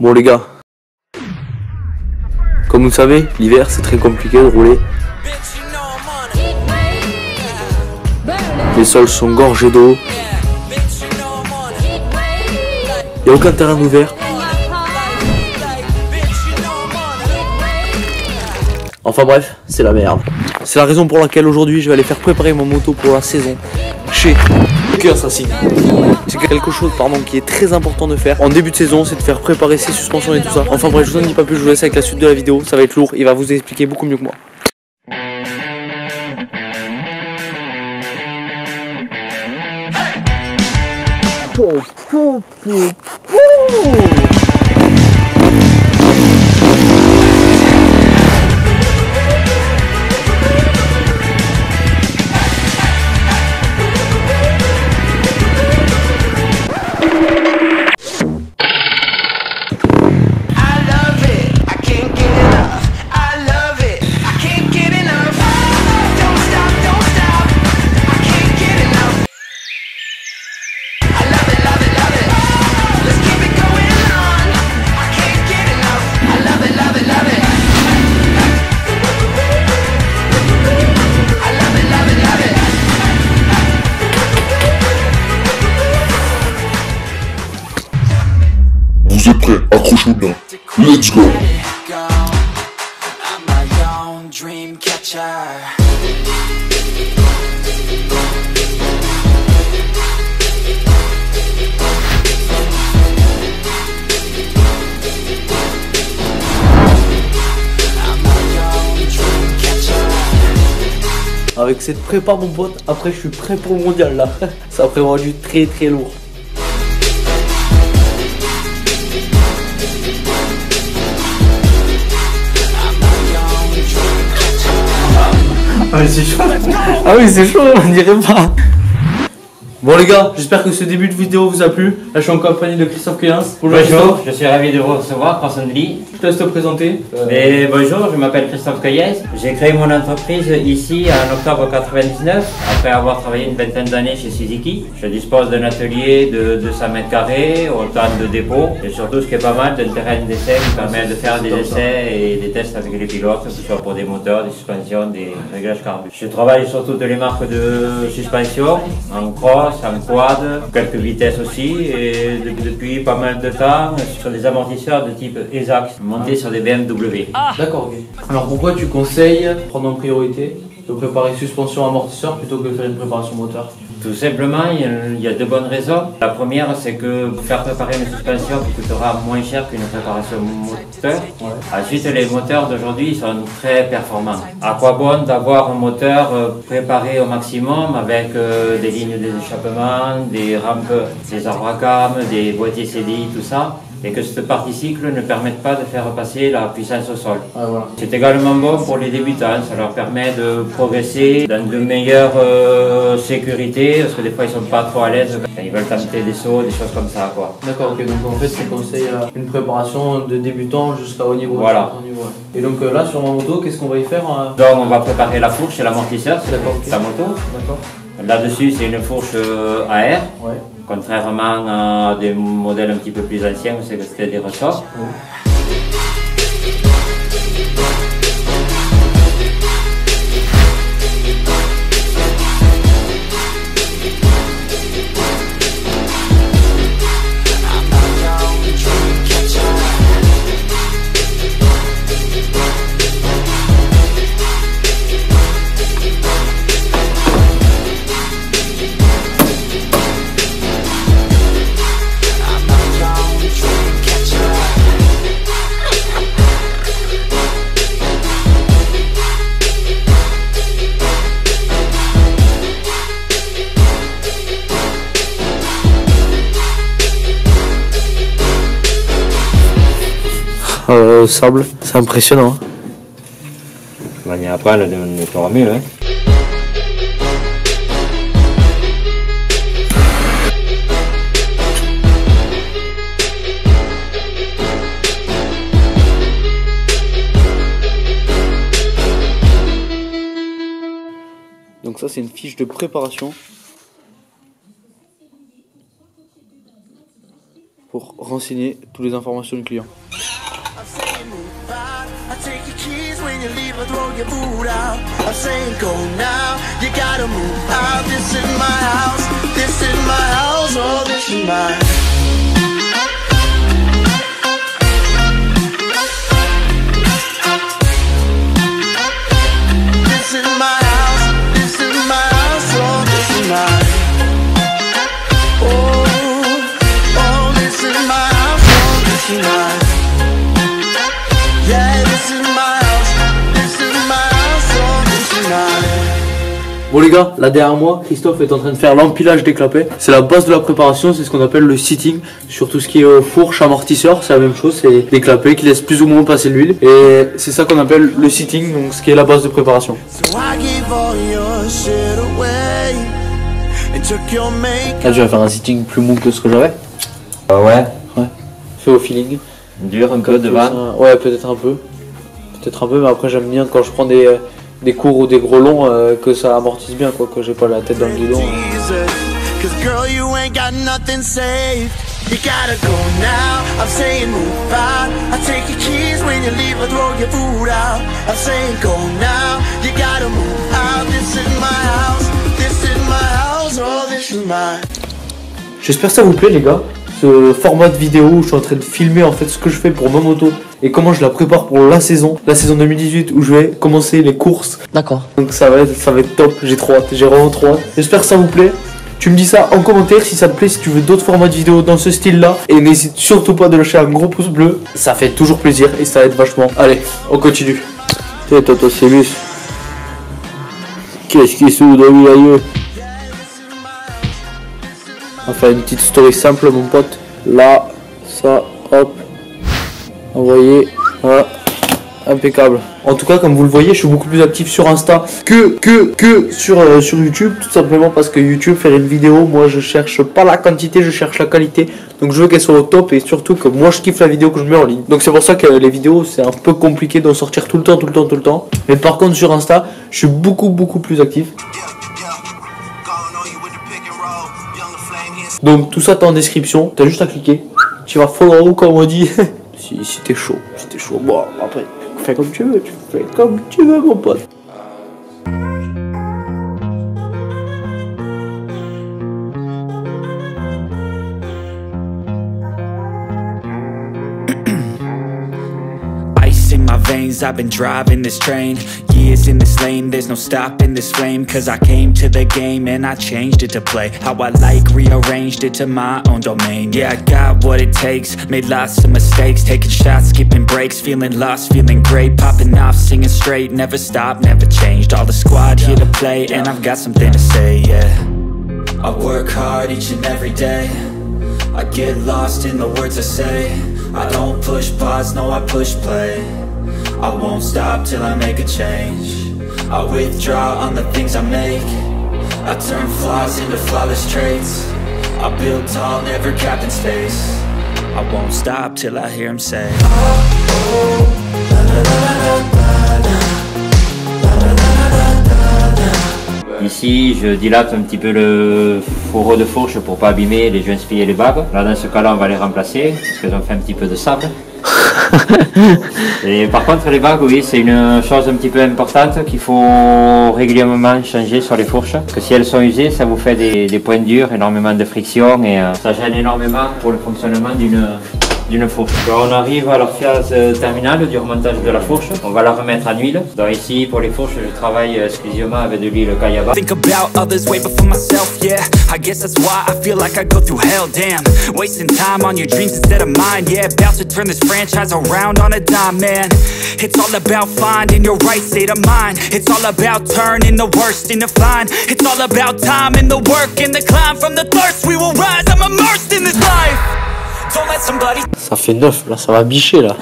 Bon les gars, comme vous le savez, l'hiver c'est très compliqué de rouler. Les sols sont gorgés d'eau. Il n'y a aucun terrain ouvert. Enfin bref, c'est la merde. C'est la raison pour laquelle aujourd'hui je vais aller faire préparer mon moto pour la saison chez Assassin. C'est quelque chose qui est très important de faire en début de saison, c'est de faire préparer ses suspensions et tout ça. Enfin bref, je vous en dis pas plus, je vous laisse avec la suite de la vidéo, ça va être lourd, il va vous expliquer beaucoup mieux que moi. Vous êtes prêts? Accrochez-vous bien. Let's go! Avec cette prépa mon pote, après je suis prêt pour le mondial là. Ça prévoit du très très lourd. Ah mais c'est chaud. Ah oui c'est chaud, on dirait pas. Bon les gars, j'espère que ce début de vidéo vous a plu. Là je suis en compagnie de Christophe Cueillens. Bonjour, je suis ravi de vous recevoir, Croissant de Lit. Je te laisse te présenter. Et bonjour, je m'appelle Christophe Cueillens. J'ai créé mon entreprise ici en octobre 99, après avoir travaillé une vingtaine d'années chez Suzuki. Je dispose d'un atelier de 200 m², autant de dépôts, et surtout ce qui est pas mal, d'un terrain d'essai qui permet de faire des essais et des tests avec les pilotes, que ce soit pour des moteurs, des suspensions, des réglages carburant. Je travaille sur toutes les marques de suspension, en cross, en quad, quelques vitesses aussi, et depuis pas mal de temps sur des amortisseurs de type ESAX montés sur des BMW. D'accord, ok. Alors pourquoi tu conseilles prendre en priorité de préparer suspension amortisseur plutôt que de faire une préparation moteur? Tout simplement, il y a deux bonnes raisons. La première, c'est que faire préparer une suspension qui coûtera moins cher qu'une préparation moteur. Ouais. Ensuite, les moteurs d'aujourd'hui sont très performants. À quoi bon d'avoir un moteur préparé au maximum avec des lignes d'échappement, des rampes, des arbres à cam, des boîtiers CDI, tout ça, et que cette partie cycle ne permette pas de faire passer la puissance au sol. Ah, voilà. C'est également bon pour les débutants, ça leur permet de progresser dans de meilleures sécurités, parce que des fois ils sont pas trop à l'aise quand ils veulent tenter des sauts, des choses comme ça quoi. D'accord, ok, donc en fait tu conseilles une préparation de débutant jusqu'à haut niveau. Voilà. Et donc là sur ma moto, qu'est-ce qu'on va y faire? Donc on va préparer la fourche et l'amortisseur, c'est la moto. D'accord. Là-dessus c'est une fourche à air. Ouais. Contrairement à des modèles un petit peu plus anciens où c'est des ressorts. Ouais. Sable, c'est impressionnant. Mais après, on nettoie mieux. Hein. Donc ça c'est une fiche de préparation. pour renseigner toutes les informations du client. Bon les gars, là derrière moi, Christophe est en train de faire l'empilage des clapets. C'est la base de la préparation, c'est ce qu'on appelle le sitting. Sur tout ce qui est fourche, amortisseur, c'est la même chose, c'est des clapets qui laissent plus ou moins passer l'huile. Et c'est ça qu'on appelle le sitting, donc ce qui est la base de préparation. Là je vais faire un sitting plus mou que ce que j'avais. Ouais. Fait au feeling. Dur un peu devant. Ouais, peut-être un peu. Peut-être un peu, mais après j'aime bien quand je prends des cours ou des gros longs que ça amortisse bien quoi, que j'ai pas la tête dans le guidon. J'espère que ça vous plaît les gars, ce format de vidéo où je suis en train de filmer en fait ce que je fais pour ma moto et comment je la prépare pour la saison 2018 où je vais commencer les courses. D'accord. Donc ça va être top, j'ai trop hâte, j'ai vraiment trop hâte. J'espère que ça vous plaît. Tu me dis ça en commentaire si ça te plaît, si tu veux d'autres formats de vidéos dans ce style là. Et n'hésite surtout pas de lâcher un gros pouce bleu, ça fait toujours plaisir et ça aide vachement. Allez, on continue. T'es Toto Célus. Qu'est-ce qui s'ouvre dans le milieu? On va faire une petite story simple mon pote. Là, ça, hop. Envoyé. Voilà. Impeccable. En tout cas, comme vous le voyez, je suis beaucoup plus actif sur Insta que sur YouTube. Tout simplement parce que YouTube, faire une vidéo, moi je cherche pas la quantité, je cherche la qualité. Donc je veux qu'elle soit au top et surtout que moi je kiffe la vidéo que je mets en ligne. Donc c'est pour ça que les vidéos, c'est un peu compliqué d'en sortir tout le temps. Mais par contre sur Insta, je suis beaucoup plus actif. Donc tout ça t'es en description, t'as juste à cliquer. Tu vas follow comme on dit. si t'es chaud, bon après, fais comme tu veux, mon pote. In my veins, I've been driving this train. Years in this lane, there's no stopping this flame. Cause I came to the game and I changed it to play how I like, rearranged it to my own domain. Yeah, I got what it takes, made lots of mistakes, taking shots, skipping breaks, feeling lost, feeling great, popping off, singing straight, never stopped, never changed. All the squad here to play and I've got something to say, yeah. I work hard each and every day, I get lost in the words I say. I don't push pause, no I push play. I won't stop till I make a change. I withdraw on the things I make. I turn flaws into flawless traits. I build tall, never capped in space. I won't stop till I hear him say, Ici, je dilate un petit peu le fourreau de fourche pour pas abîmer les joints spies et les bagues. Là, dans ce cas-là, on va les remplacer parce qu'elles ont fait un petit peu de sable. Et par contre, les bagues, oui, c'est une chose un petit peu importante qu'il faut régulièrement changer sur les fourches. Parce que si elles sont usées, ça vous fait des points durs, énormément de friction et ça gêne énormément pour le fonctionnement d'une fourche. Alors, on arrive à la phase terminale du remontage de la fourche. On va la remettre en huile. Donc ici, pour les fourches, je travaille exclusivement avec de l'huile Cayaba. think about others way before myself, yeah. I guess that's why I feel like I go through hell, damn. Wasting time on your dreams instead of mine, yeah. About to turn this franchise around on a dime, man. It's all about finding your right state of mind. It's all about turning the worst into fine. It's all about time and the work and the climb. From the thirst we will rise, I'm immersed in this life. Don't let somebody... Ça fait 9 là, ça va bicher là.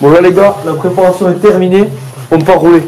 Bon là les gars, la préparation est terminée, on part rouler.